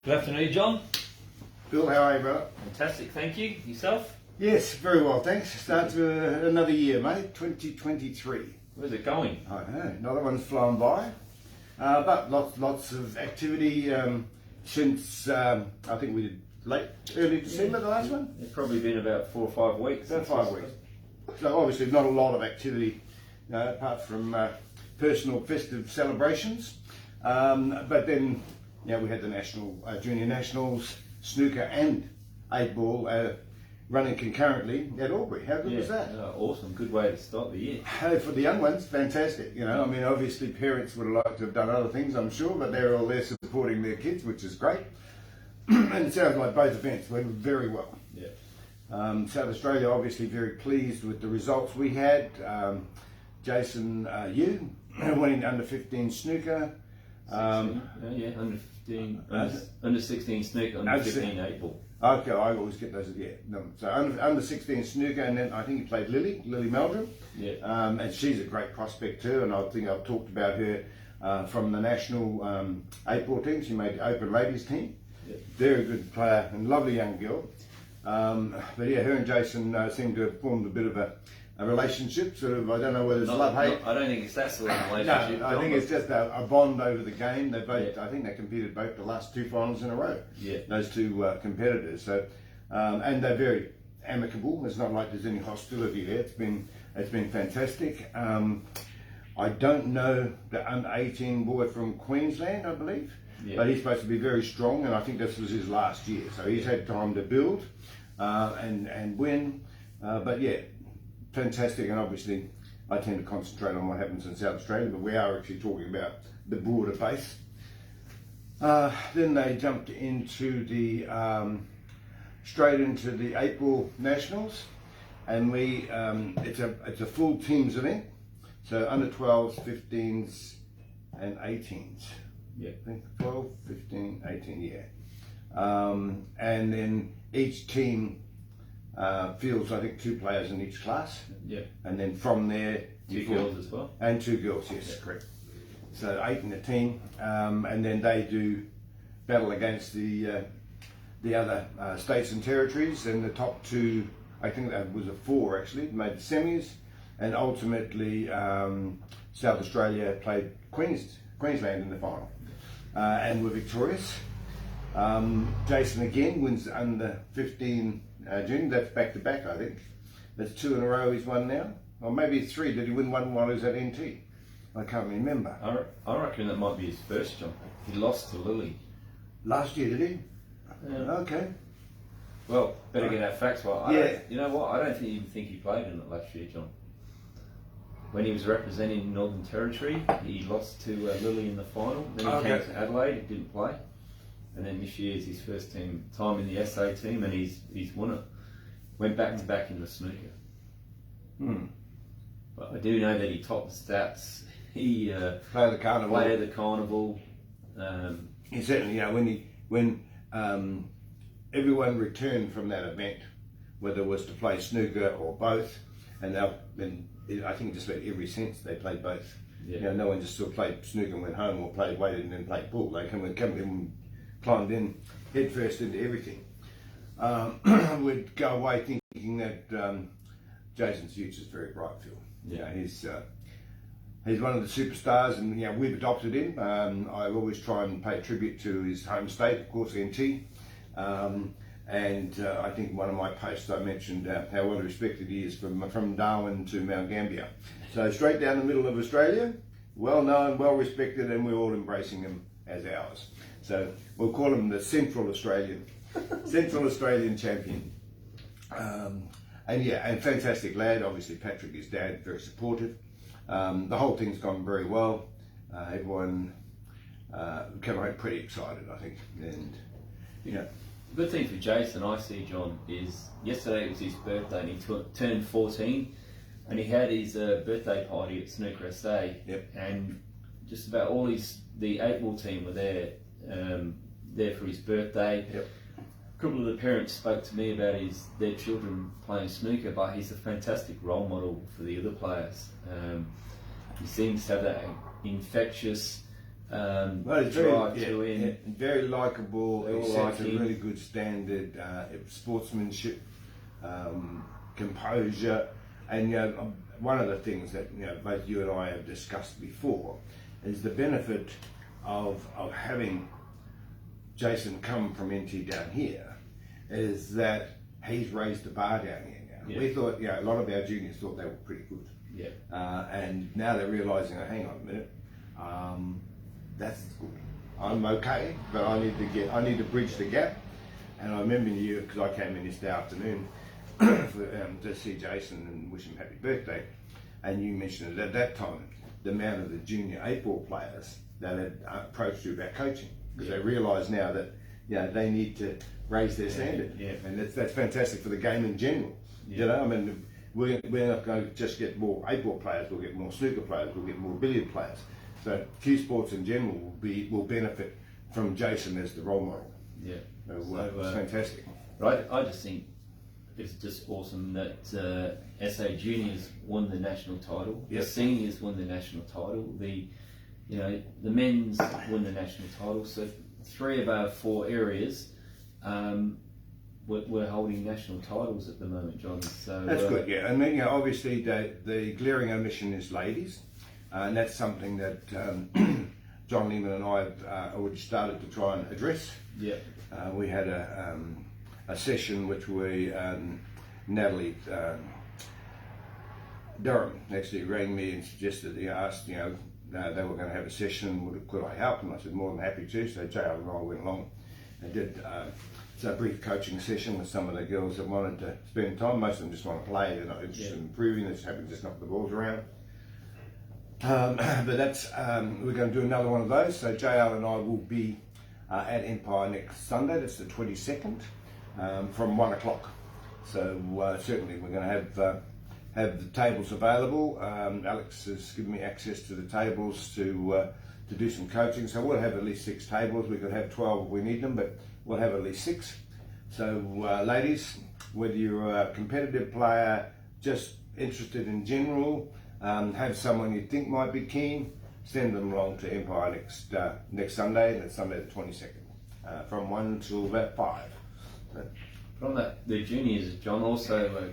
Good afternoon, John. Bill, how are you, brother? Fantastic, thank you. Yourself? Yes, very well, thanks. Start to another year, mate, 2023. Where's it going? I know, another one's flown by. But lots of activity since, I think we did early December, the last one? It's probably been about 4 or 5 weeks. About 5 weeks. So obviously not a lot of activity, apart from personal festive celebrations. But then, we had the national junior nationals, snooker and 8-ball running concurrently at Albury. How good was that? Awesome, good way to start the year. For the young ones, fantastic. I mean, obviously parents would have liked to have done other things, I'm sure, but they're all there supporting their kids, which is great. And it sounds like both events went very well. Yeah. South Australia obviously very pleased with the results we had. Jason Yu winning under 15 snooker. Under 15, under 16 snooker, under 15 8-ball. Okay, I always get those. So under 16 snooker, and then I think he played Lily Meldrum. Yeah. And she's a great prospect too. And I think I've talked about her from the national 8-ball team. She made the Open Ladies team. Yeah. Very good player and lovely young girl. But yeah, her and Jason seem to have formed a bit of a relationship. Sort of, I don't know whether it's love-hate. I don't think it's that sort of relationship. No, I think it's just a bond over the game. They both, I think they competed both the last 2 finals in a row. Yeah. Those two competitors. So, and they're very amicable. It's not like there's any hostility there. It's been fantastic. I don't know the under 18 boy from Queensland, I believe. Yeah. But he's supposed to be very strong, and I think this was his last year. So he's had time to build and win. But yeah, fantastic. And obviously, I tend to concentrate on what happens in South Australia, but we are actually talking about the broader base. Then they jumped into the straight into the 8-ball nationals, and we it's a full teams event. So under 12s, 15s, and 18s. Yeah. I think 12, 15, 18, yeah. And then each team fields, I think, 2 players in each class. Yeah. And then from there... 2 girls as well? And 2 girls, yes, correct. So 8 in the team. And then they do battle against the other states and territories. And the top 2, I think that was a 4 actually, made the semis. And ultimately, South Australia played Queensland in the final. And were victorious. Jason again wins under 15 junior. That's back to back, I think. That's 2 in a row he's won now. Or maybe 3. Did he win one while he was at NT? I can't remember. I reckon that might be his first jump. He lost to Lily. Last year, did he? Yeah. Okay. Well, better get our facts right. Yeah. You know what? I don't even think he played in it last year, John. When he was representing Northern Territory, he lost to Lily in the final. Then he came to Adelaide, he didn't play. And then this year is his first time in the SA team, and he's won it. Went back to back in the snooker. But I do know that he topped the stats. He Play the carnival. played at the carnival. He certainly, when everyone returned from that event, whether it was to play snooker or both, and they've been, I think just about every since they played both. Yeah. No one just sort of played snooker and went home, or waited and then played pool. They come in, climbed in head first into everything. We'd go away thinking that Jason's future is very bright, Phil. Yeah. He's one of the superstars, and we've adopted him. I always try and pay tribute to his home state, of course, NT. And I think one of my posts I mentioned how well respected he is from Darwin to Mount Gambier. So straight down the middle of Australia, well known, well respected, and we're all embracing him as ours. So we'll call him the Central Australian champion. And fantastic lad. Obviously Patrick, his dad, very supportive. The whole thing's gone very well. Everyone came home pretty excited, I think. And The good thing for Jason, I see, John, is yesterday was his birthday and he turned 14, and he had his birthday party at Snooker SA. Yep. And just about all the 8-ball team were there for his birthday. Yep. A couple of the parents spoke to me about their children playing snooker, but he's a fantastic role model for the other players. He seems to have that infectious Well, it's drive to him. very likeable. They all He like sets a him. really good standard, sportsmanship, composure, and one of the things that both you and I have discussed before is the benefit of having Jason come from NT down here is that he's raised the bar down here now. Yeah. We thought, a lot of our juniors thought they were pretty good. Yeah. And now they're realising, hang on a minute, that's good. I'm okay, but I need to bridge the gap. And I remember you, because I came in yesterday afternoon to see Jason and wish him happy birthday, and you mentioned at that time the amount of the junior 8-ball players that had approached you about coaching, because they realise now that they need to raise their standard, and that's fantastic for the game in general. I mean, we're not going to just get more 8-ball players; we'll get more snooker players, we'll get more billiard players. So Cuesports in general will benefit from Jason as the role model. Yeah, it's fantastic. Right, I just think it's just awesome that SA Juniors won the national title. Yep. The seniors won the national title. The men's won the national title. So 3 of our 4 areas. We're holding national titles at the moment, John. So that's good, and then obviously the glaring omission is ladies, and that's something that John Lehman and I have already started to try and address. Yeah, we had a session which we Natalie Durham actually rang me and suggested, asked they were going to have a session. Could I help? And I said more than happy to. So JL and I went along and did. It's a brief coaching session with some of the girls that wanted to spend time. Most of them just want to play. They're not interested in improving. They're just happy to just knock the balls around. But that's we're going to do another one of those. So JL and I will be at Empire next Sunday. That's the 22nd from 1 o'clock. So certainly we're going to have the tables available. Alex has given me access to the tables to do some coaching. So we'll have at least 6 tables. We could have 12 if we need them, but we'll have at least 6. So ladies, whether you're a competitive player, just interested in general, have someone you think might be keen, send them along to Empire next Sunday. That's Sunday the 22nd, from 1 till about 5. So, from the juniors, John, also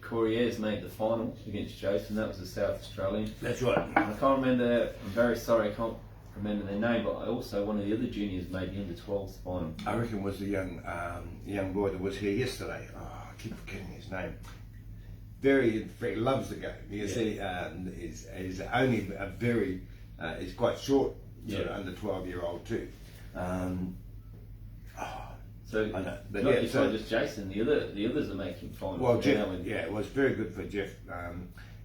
Corrier's made the final against Jason. That was the South Australian. that's right. I can't remember. I'm very sorry, I can't remember their name. But also one of the other juniors made the under-12s final. I reckon it was the young boy that was here yesterday. Oh, I keep forgetting his name. Very loves the game. You see, is only a very is quite short, sort of under 12-year-old too. So I know, but not just Jason. The others are making finals. Well, Jeff, it was very good for Jeff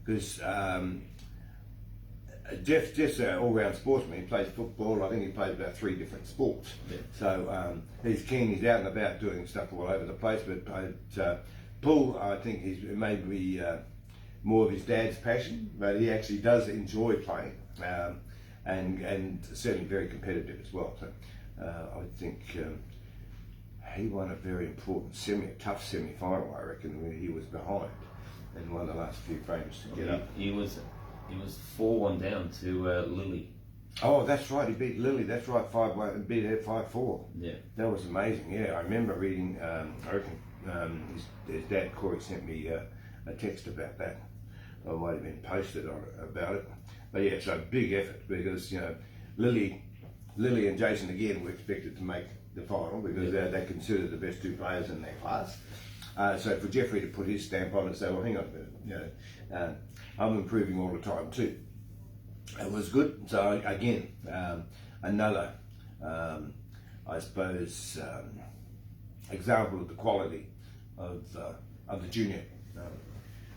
because Jeff's an all-round sportsman. He plays football. I think he plays about 3 different sports. Yeah. So he's keen. He's out and about doing stuff all over the place. But Paul, I think it may be more of his dad's passion, but he actually does enjoy playing and certainly very competitive as well. So I think. He won a very important tough semi-final, I reckon, where he was behind and won the last few frames to get up. He was 4-1 down to Lily. Oh, that's right. He beat Lily. That's right. 5-1 and beat her 5-4. Yeah, that was amazing. Yeah, I remember reading. I reckon his dad Corey sent me a text about that. I might have been posted on about it. But yeah, it's a big effort because Lily and Jason again were expected to make the final because they're considered the best 2 players in their class. So for Jeffrey to put his stamp on and say, well, hang on a minute, I'm improving all the time too. It was good. So again, another, I suppose, example of the quality of the junior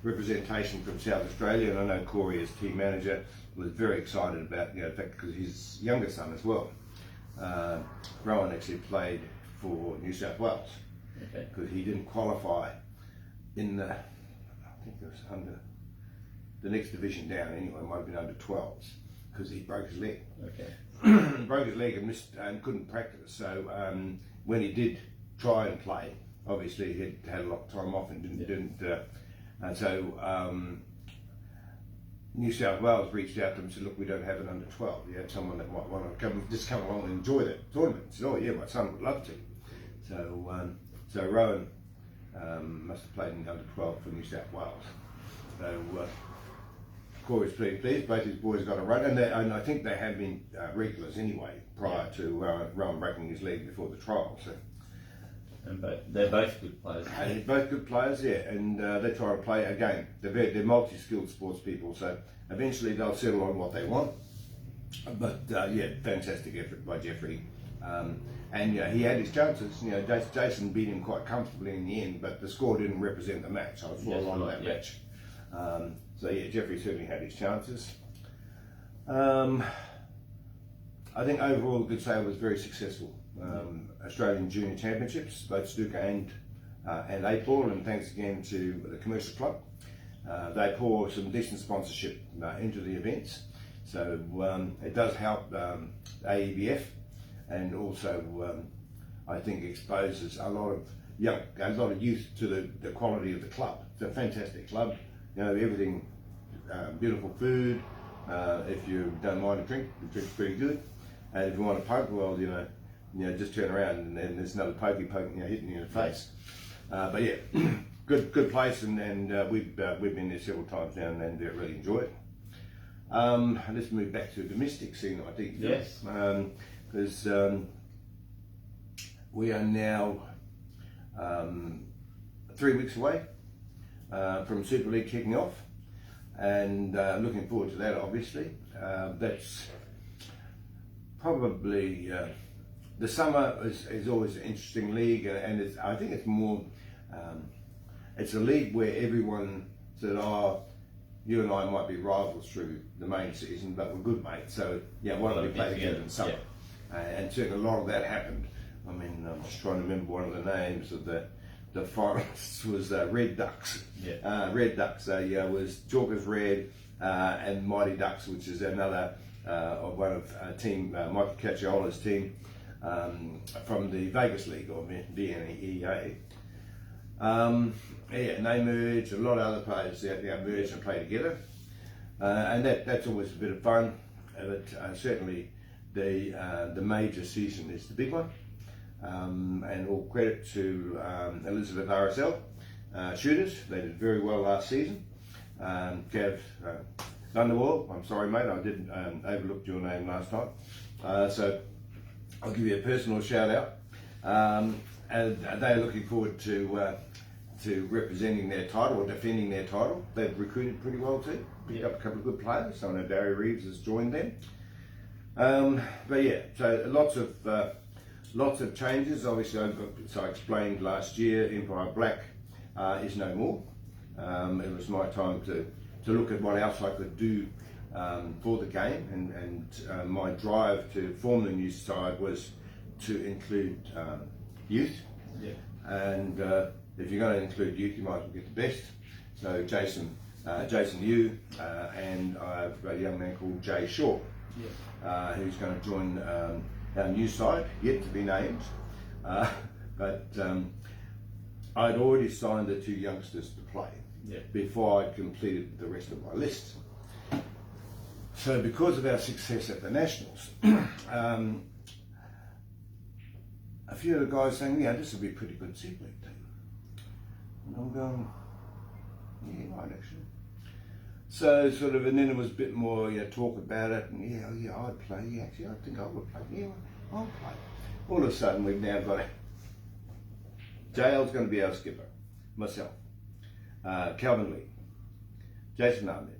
representation from South Australia. And I know Corey, as team manager, was very excited about the fact because his younger son as well. Rowan actually played for New South Wales because he didn't qualify in I think it was under the next division down anyway. It might have been under 12s because he broke his leg. Broke his leg and missed and couldn't practice. So when he did try and play, obviously he had a lot of time off and didn't. And so New South Wales reached out to them and said, look, we don't have an under 12. You have someone that might want to come along and enjoy that tournament. He said, oh yeah, my son would love to. So Rowan must have played in the under 12 for New South Wales. So Corey's pretty pleased. Both his boys got a run, and I think they had been regulars anyway prior to Rowan breaking his leg before the trial. So. And they're both good players. They're both good players, yeah, and they try to play a game. They're multi-skilled sports people, so eventually they'll settle on what they want. But yeah, fantastic effort by Jeffrey. And he had his chances. Jason beat him quite comfortably in the end, but the score didn't represent the match. I was on that match. So yeah, Jeffrey certainly had his chances. I think overall, the good sale was very successful. Australian Junior Championships, both snooker and 8-ball, and thanks again to the commercial club. They pour some decent sponsorship into the events, so it does help AEBF, and also I think exposes a lot of youth to the quality of the club. It's a fantastic club. Everything, beautiful food. If you don't mind a drink, the drink's pretty good. And if you want a poke, well, just turn around and then there's another poking, hitting you in the face. But yeah, good place, and we've been there several times now and really enjoy it. Let's move back to the domestic scene, I think. Yes. Because we are now 3 weeks away from Super League kicking off, and looking forward to that, obviously. That's probably the summer is always an interesting league, and I think it's more it's a league where everyone said, oh, you and I might be rivals through the main season, but we're good mates, so yeah, why don't we play together in summer? Yeah. And certainly a lot of that happened. I mean, I'm just trying to remember one of the names of the finalists was Red Ducks. Yeah. Red Ducks was Chalkers Red and Mighty Ducks, which is another one of team Michael Cacciola's team from the Vegas League, or VNEA. Yeah, and they merge. A lot of other players merge and play together, and that's always a bit of fun. But certainly the major season is the big one. And all credit to Elizabeth RSL shooters. They did very well last season. Gav Thunderwall, I'm sorry mate, I did overlooked your name last time. So I'll give you a personal shout out. And they're looking forward to representing their title or defending their title. They've recruited pretty well too. Picked up a couple of good players. So I know Barry Reeves has joined them. But yeah, so lots of changes. Obviously, so I explained last year, Empire Black is no more. It was my time to look at what else I could do for the game, and my drive to form the new side was to include youth. Yeah. And if you're going to include youth, you might as well get the best. So Jason Yu, and I've got a young man called Jay Shaw, who's going to join our new side, yet to be named. But I'd already signed the two youngsters to play before I'd completed the rest of my list. So because of our success at the Nationals, a few of the guys saying, yeah, this will be a pretty good Super League team. And I'm going, yeah, right, actually. So sort of, and then there was a bit more talk about it, and yeah, I'd play. Yeah, actually, I think I would play. Yeah, I'll play. All of a sudden, we've now got JL's going to be our skipper, myself, Calvin Lee, Jason Ahmed,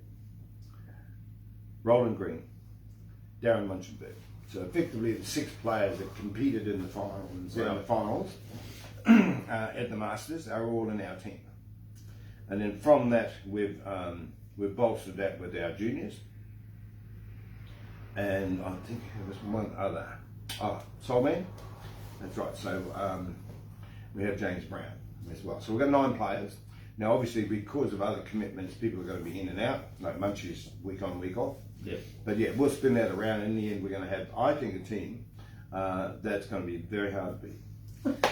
Roland Green, Darren Munchenberg. So effectively, the 6 players that competed in the finals, at the Masters are all in our team. And then from that, we've bolstered that with our juniors. And I think there was one other, Soulman. That's right. So we have James Brown as well. So we've got 9 players. Now, obviously, because of other commitments, people are going to be in and out, like Munchie's week on, week off. Yeah. But yeah, we'll spin that around. In the end, we're going to have, I think, a team that's going to be very hard to beat.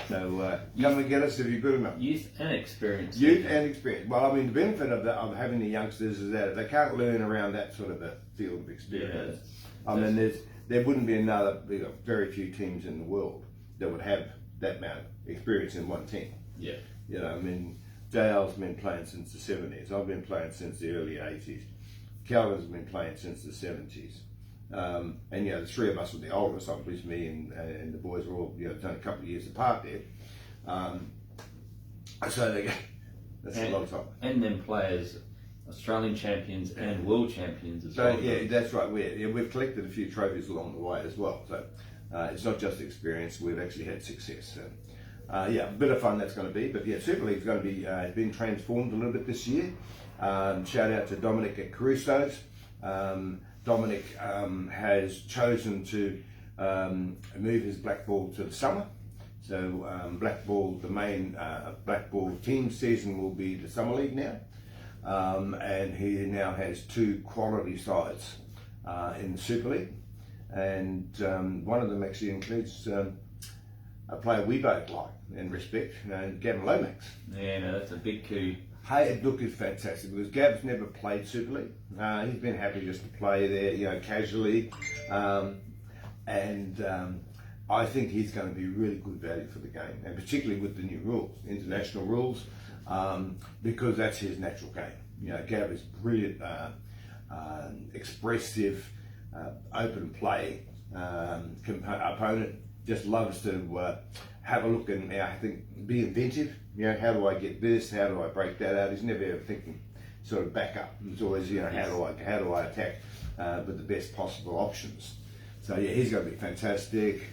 So come and get us if you're good enough. Youth and experience. Youth and experience. Well, I mean, the benefit of having the youngsters is that they can't learn around that sort of a field of experience. Yeah, I mean, there wouldn't be very few teams in the world that would have that amount of experience in one team. Yeah. You know, I mean, JL's been playing since the 70s. I've been playing since the early 80s. Calvin's been playing since the 70s. And the three of us were the oldest, obviously, me and the boys were all done a couple of years apart there. So that's a long time. And then players, Australian champions and world champions as well. Yeah, that's right. We've collected a few trophies along the way as well. So it's not just experience; we've actually had success. So, a bit of fun that's going to be. But yeah, Super League's going to be been transformed a little bit this year. Shout out to Dominic at Caruso's. Dominic has chosen to move his black ball to the summer. So black ball, the main black ball team season will be the summer league now. And he now has two quality sides in the Super League. And one of them actually includes a player we both like and respect, Gavin Lomax. Yeah, no, that's a big coup. Hey, look, it's fantastic because Gav's never played Super League. He's been happy just to play there, casually. I think he's going to be really good value for the game, and particularly with the new rules, international rules, because that's his natural game. Gav is brilliant, expressive, open play opponent. Just loves to have a look and I think be inventive. How do I get this? How do I break that out? He's never ever thinking sort of back up. It's always how do I attack with the best possible options. So yeah, he's going to be fantastic.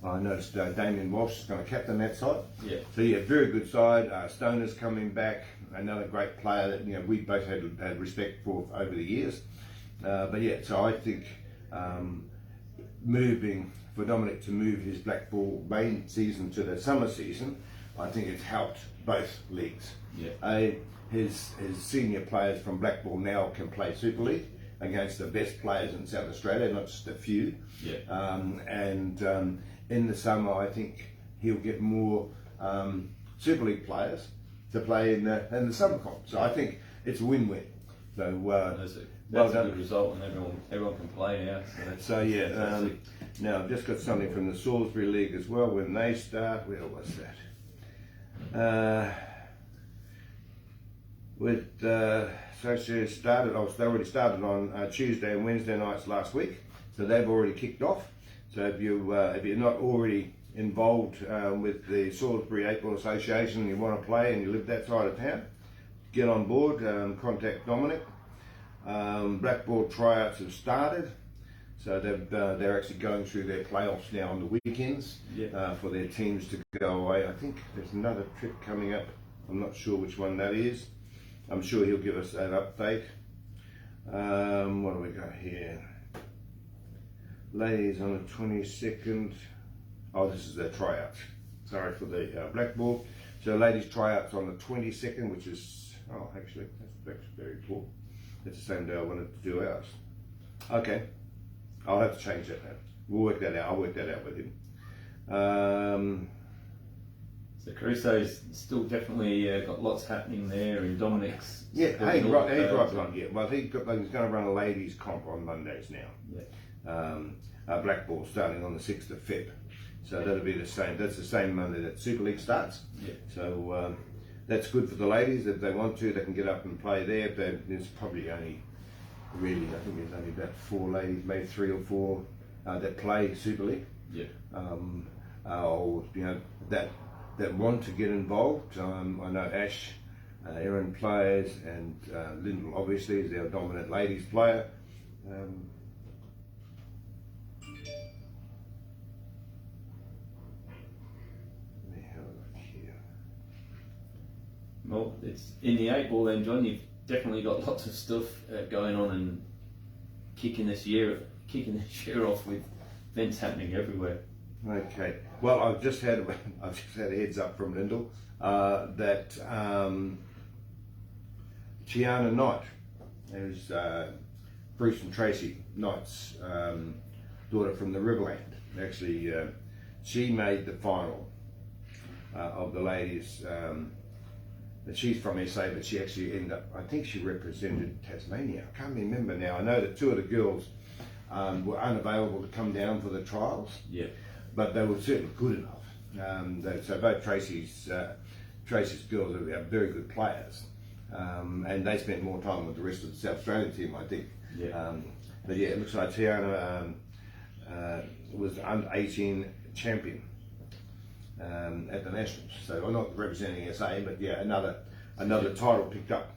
I noticed Damien Walsh is going to captain that side. Yeah. So yeah, very good side. Stoner's coming back, another great player that we both had respect for over the years. So I think moving for Dominic to move his black ball main season to the summer season, I think it's helped both leagues. Yeah. His senior players from black ball now can play Super League against the best players in South Australia, not just a few. Yeah. In the summer, I think he'll get more Super League players to play in the summer comp. So I think it's a win-win. So that's a good result, and everyone can play now. Now I've just got something from the Salisbury League as well. When they start, where was that? They already started on Tuesday and Wednesday nights last week, so they've already kicked off. So if you're not already involved with the Salisbury 8-Ball Association and you want to play and you live that side of town, get on board, contact Dominic. Black ball tryouts have started, so they're actually going through their playoffs now on the weekends for their teams to go away. I think there's another trip coming up. I'm not sure which one that is. I'm sure he'll give us an update. What do we got here? Ladies on the 22nd. Oh, this is their tryouts. Sorry for the black ball. So ladies tryouts on the 22nd, which is, actually, that's very cool. That's the same day I wanted to do ours. Okay, I'll have to change that now. We'll work that out. I'll work that out with him. So Caruso's still definitely got lots happening there, and Dominic's he's right on. Yeah, well, he's going to run a ladies comp on Mondays now. Yeah. Black ball starting on the 6th of Feb. So that'll be the same. That's the same Monday that Super League starts. Yeah. So that's good for the ladies. If they want to, they can get up and play there. But there's probably only really, I think there's only about 4 ladies, maybe 3 or 4 that play Super League. Yeah. Or that want to get involved. I know Ash, Erin plays, and Lyndall obviously is our dominant ladies player. Well, it's in the 8-ball then, John. You've definitely got lots of stuff going on and kicking this year off with events happening everywhere. Okay. Well, I've just had a heads up from Lyndall that Tiana Knight, who's Bruce and Tracy Knight's daughter from the Riverland. Actually, she made the final of the ladies. That she's from SA, but she actually ended up, I think she represented Tasmania. I can't remember now. I know that two of the girls were unavailable to come down for the trials, but they were certainly good enough. So both Tracy's girls are very good players, and they spent more time with the rest of the South Australian team, I think. But yeah, it looks like Tiana was the under-18 champion at the Nationals. So I'm not representing SA, but yeah, another title picked up.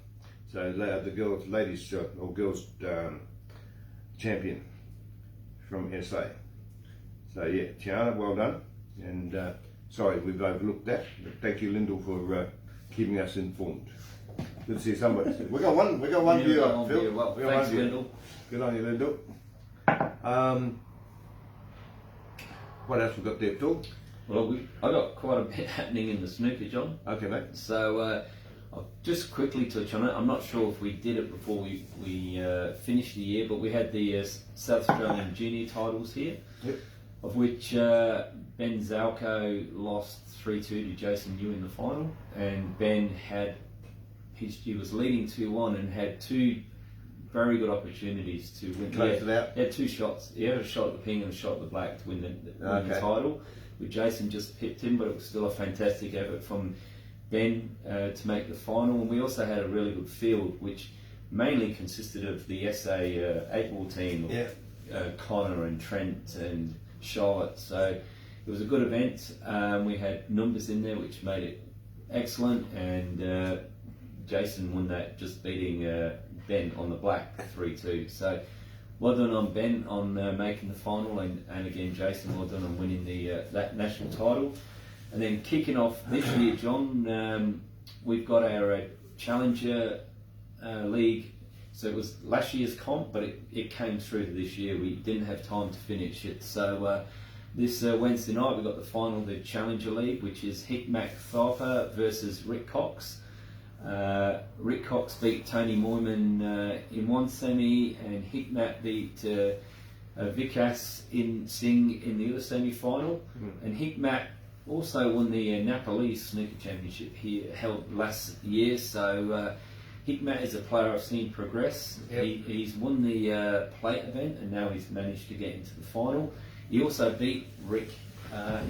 So the ladies champion from SA. So yeah, Tiana, well done. And sorry we've overlooked that. But thank you, Lyndall, for keeping us informed. Good to see somebody. We got one viewer, Phil. Well, thanks, Lyndall. Good on you, Lyndall. What else we got there, Phil? Well, I got quite a bit happening in the snooker, John. Okay, mate. So I'll just quickly touch on it. I'm not sure if we did it before we finished the year, but we had the South Australian junior titles here, of which Ben Zalco lost 3-2 to Jason Yu in the final, and Ben he was leading 2-1 and had two very good opportunities to win. Closed it out. He had two shots. He had a shot at the pink and a shot at the black to win the title. With Jason just pipped him, but it was still a fantastic effort from Ben to make the final. And we also had a really good field, which mainly consisted of the SA 8-ball team, Connor and Trent and Charlotte. So it was a good event. We had numbers in there which made it excellent, and Jason won that, just beating Ben on the black 3-2. So well done on Ben on making the final, and again Jason, well done on winning that national title. And then kicking off this year, John, we've got our Challenger League. So it was last year's comp, but it came through to this year. We didn't have time to finish it. So this Wednesday night we've got the final of the Challenger League, which is Hikmat Tharpa versus Rick Cox. Rick Cox beat Tony Moyman in one semi, and Hikmat beat Vikas Singh in the other semi-final. And Hikmat also won the Nepalese snooker championship here, held last year. So Hikmat is a player I've seen progress. He's won the plate event, and now he's managed to get into the final. He also beat Rick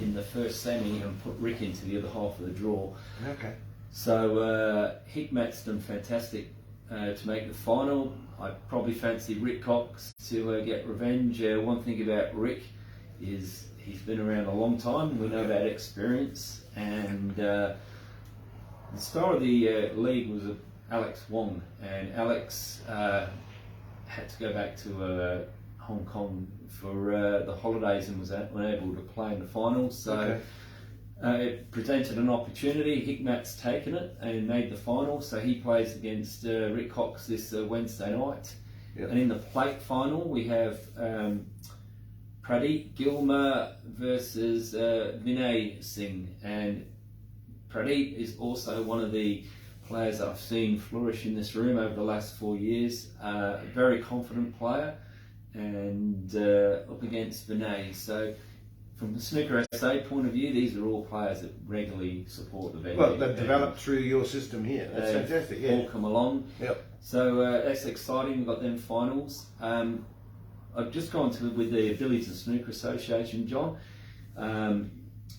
in the first semi and put Rick into the other half of the draw. Okay. So Hikmat's done fantastic to make the final. I probably fancy Rick Cox to get revenge. One thing about Rick is he's been around a long time. We know about experience, and the star of the league was Alex Wong, and Alex had to go back to Hong Kong for the holidays and was unable to play in the final. So. It presented an opportunity. Hikmat's taken it and made the final, so he plays against Rick Cox this Wednesday night. And in the plate final we have Pradeep Gilmer versus Vinay Singh, and Pradeep is also one of the players that I've seen flourish in this room over the last 4 years. A very confident player, and up against Vinay. So from the Snooker SA point of view, these are all players that regularly support the venue. Well, they've developed through your system here. That's fantastic. Yeah. All come along. So that's exciting. We've got them finals. I've just gone with the Billington Snooker Association, John.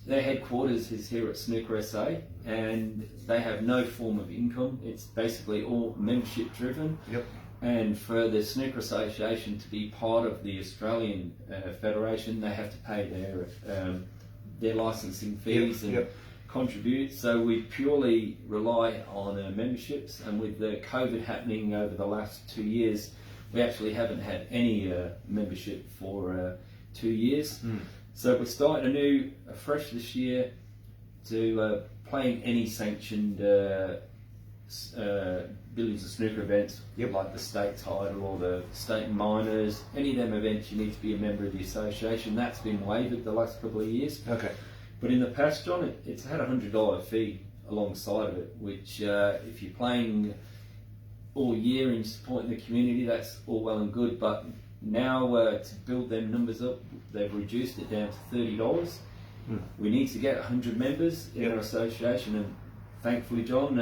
Their headquarters is here at Snooker SA, and they have no form of income. It's basically all membership driven. And for the Snooker Association to be part of the Australian Federation, they have to pay their licensing fees and contribute. So we purely rely on memberships, and with the COVID happening over the last 2 years, we actually haven't had any membership for 2 years. So we're starting afresh this year to playing any sanctioned billions of snooker events, like the state title or the state minors. Any of them events, you need to be a member of the association. That's been waived the last couple of years. But in the past, John, it's had a $100 fee alongside of it, which if you're playing all year and supporting the community, that's all well and good. But now to build them numbers up, they've reduced it down to $30. We need to get 100 members in our association, and thankfully, John,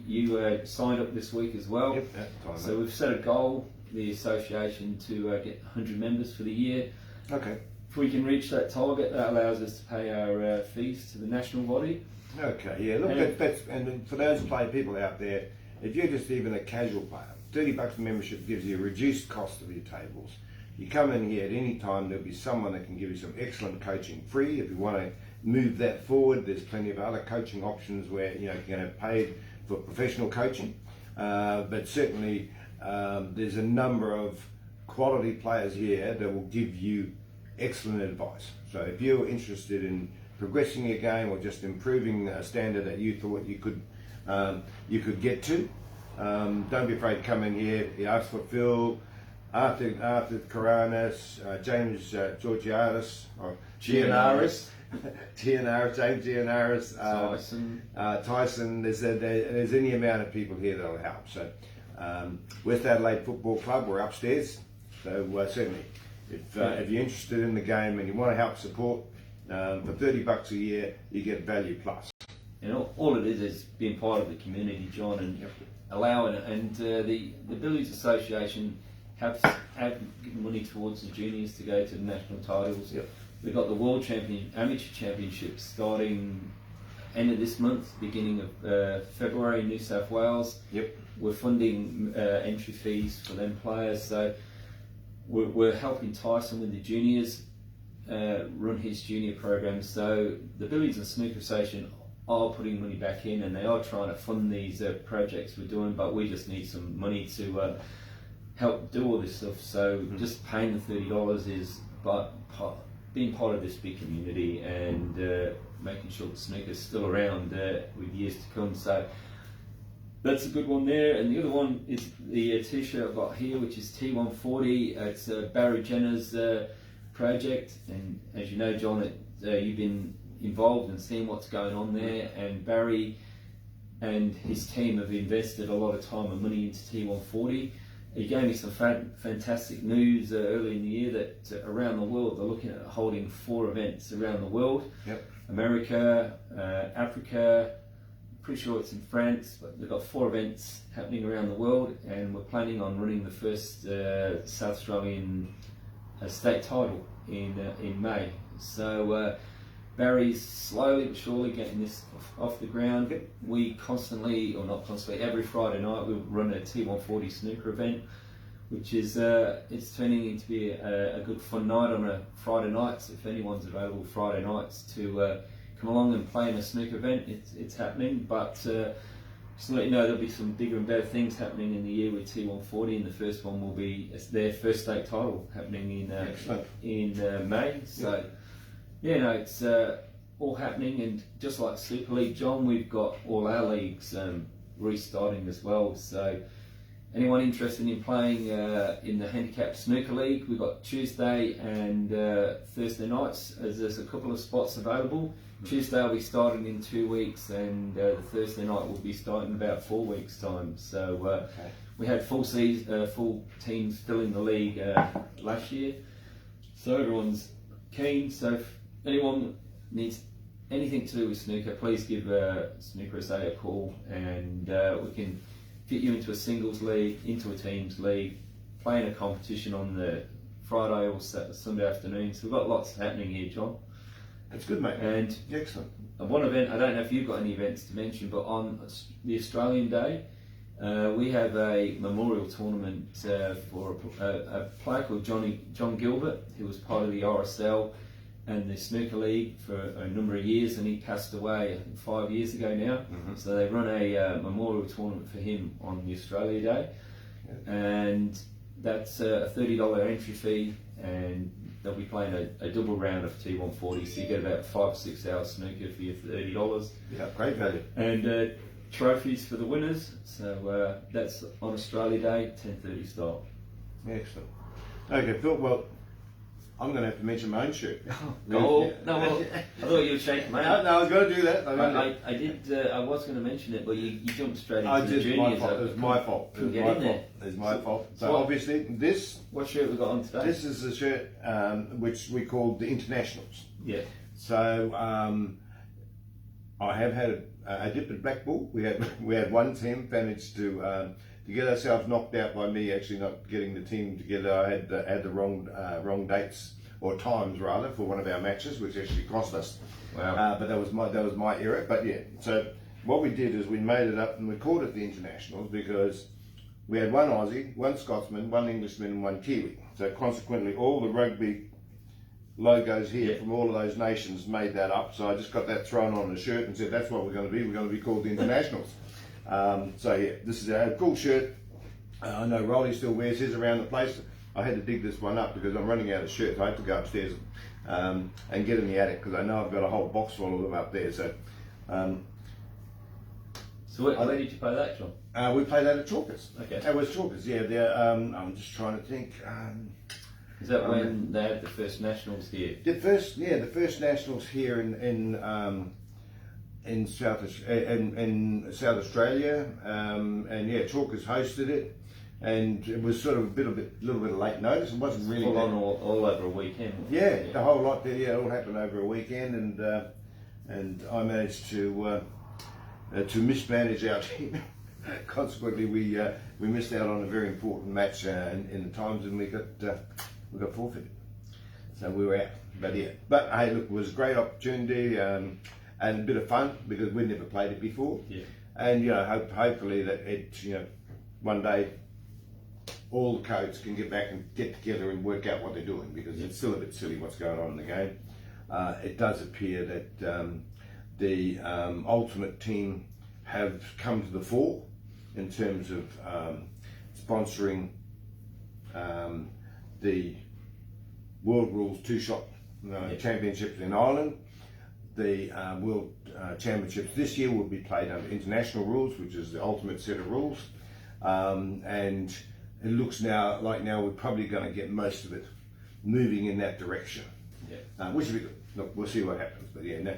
you signed up this week as well. Yep, that's fine, so mate. we've set a goal, the association, to get 100 members for the year. Okay. If we can reach that target, that allows us to pay our fees to the national body. Okay, yeah, look, that's, and for those people out there, if you're just even a casual player, $30 membership gives you a reduced cost of your tables. You come in here at any time, there'll be someone that can give you some excellent coaching free. If you want to move that forward, there's plenty of other coaching options where you can have paid for professional coaching. But certainly there's a number of quality players here that will give you excellent advice. So if you're interested in progressing your game or just improving a standard that you thought you could get to, don't be afraid to come in here. You ask for Phil, Arthur Coronas, James Georgiadis, or Gianaris, James Gianaris, Tyson. There's any amount of people here that'll help. So West Adelaide Football Club, we're upstairs. So certainly, if you're interested in the game and you want to help support, for $30 a year, you get value plus. And all it is being part of the community, John, and allowing it. And the Billies Association have given money towards the juniors to go to the national titles. Yep. We've got the World Amateur Championships starting end of this month, beginning of February in New South Wales. Yep. We're funding entry fees for them players, so we're helping Tyson with the juniors run his junior program. So the Billies and Snooker Association are putting money back in, and they are trying to fund these projects we're doing, but we just need some money to help do all this stuff. So just paying the $30 is being part of this big community and making sure the snooker's still around with years to come. So that's a good one there. And the other one is the t-shirt I've got here, which is T140. It's Barry Jenner's project, and as you know, John, you've been involved and seen what's going on there, and Barry and his team have invested a lot of time and money into T140. He gave me some fantastic news early in the year that around the world they're looking at holding 4 events around the world. Yep. America, Africa, pretty sure it's in France, but they've got 4 events happening around the world, and we're planning on running the first South Australian state title in May. So Barry's slowly but surely getting this off the ground. Yep. We constantly, or not constantly, every Friday night we run a T140 snooker event, which is it's turning into be a good fun night on a Friday night. So if anyone's available Friday nights to come along and play in a snooker event, it's happening. But just to let you know, there'll be some bigger and better things happening in the year with T140, and the first one will be their first state title happening in May. So yeah, no, it's all happening, and just like Super League, John, we've got all our leagues restarting as well. So anyone interested in playing in the Handicapped Snooker League, we've got Tuesday and Thursday nights, as there's a couple of spots available. Tuesday will be starting in 2 weeks, and the Thursday night will be starting in about 4 weeks' time. So we had full teams filling the league last year, so everyone's keen. So if anyone needs anything to do with snooker, please give Snooker SA a call, and we can fit you into a singles league, into a teams league, playing a competition on the Friday or Sunday afternoon. So we've got lots happening here, John. That's good, mate. And excellent. One event, I don't know if you've got any events to mention, but on the Australian Day, we have a memorial tournament for a player called John Gilbert, who was part of the RSL and the Snooker League for a number of years, and he passed away, I think, 5 years ago now. So they run a memorial tournament for him on the Australia Day, and that's a $30 entry fee, and they'll be playing a double round of T140, so you get about 5 or 6 hours snooker for your $30. Yeah, great value. And trophies for the winners. So that's on Australia Day, 10:30 start. Excellent. Okay, Phil. Well, I'm going to have to mention my own shirt. No, well, I thought you were shaking my hand. No, I was going to do that. I did. I was going to mention it, but you jumped straight into the juniors. My fault. It was my fault. Couldn't get in there. It's my fault. So obviously, this. What shirt we got on today? This is the shirt which we call the Internationals. Yeah. So I have had a dip at black bull. We had one team managed to get ourselves knocked out by me actually not getting the team together. I had the wrong dates or times rather for one of our matches, which actually cost us. Wow. But that was my error. But yeah, so what we did is we made it up and we called it the internationals because we had one Aussie, one Scotsman, one Englishman, and one Kiwi. So consequently, all the rugby logos here from all of those nations made that up. So I just got that thrown on a shirt and said that's what we're going to be. We're going to be called the internationals. So yeah, this is a cool shirt. I know Reilly still wears his around the place. I had to dig this one up because I'm running out of shirts. I had to go upstairs and get in the attic because I know I've got a whole box full of them up there. So where did you play that, John? we played that at Chalkers. Okay. That was Chalkers, yeah. I'm just trying to think. Is that when they had the first nationals here? The first nationals here in South Australia, and yeah, Chalkers hosted it, and it was sort of a little bit of late notice. It wasn't really full on all over a weekend. Yeah, the whole lot there. Yeah, it all happened over a weekend, and I managed to mismanage our team. Consequently, we missed out on a very important match in the times, and we got forfeited. So we were out. But yeah, hey, look, it was a great opportunity and a bit of fun because we'd never played it before. Yeah. And hopefully that it one day all the codes can get back and get together and work out what they're doing because it's still a bit silly what's going on in the game. It does appear that the ultimate team have come to the fore in terms of sponsoring the World Rules two-shot championships in Ireland. The World Championships this year will be played under international rules, which is the ultimate set of rules. And it looks now we're probably going to get most of it moving in that direction. Yeah. Which will be good. Look, we'll see what happens. But yeah,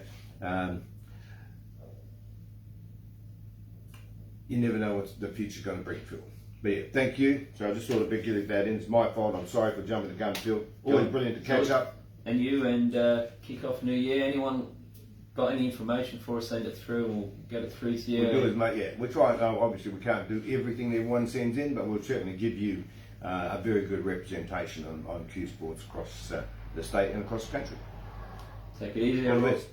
you never know what the future's going to bring, Phil. But yeah, thank you. So I just thought I'd get that in. It's my fault. I'm sorry for jumping the gun, Phil. Always brilliant to catch up. And you kick off New Year. Anyone got any information for us? Send it through and we'll get it through to you. We'll do it, mate. Yeah, we're trying. Obviously, we can't do everything everyone sends in, but we'll certainly give you a very good representation on Cuesports across the state and across the country. Take it easy, All the everyone. best.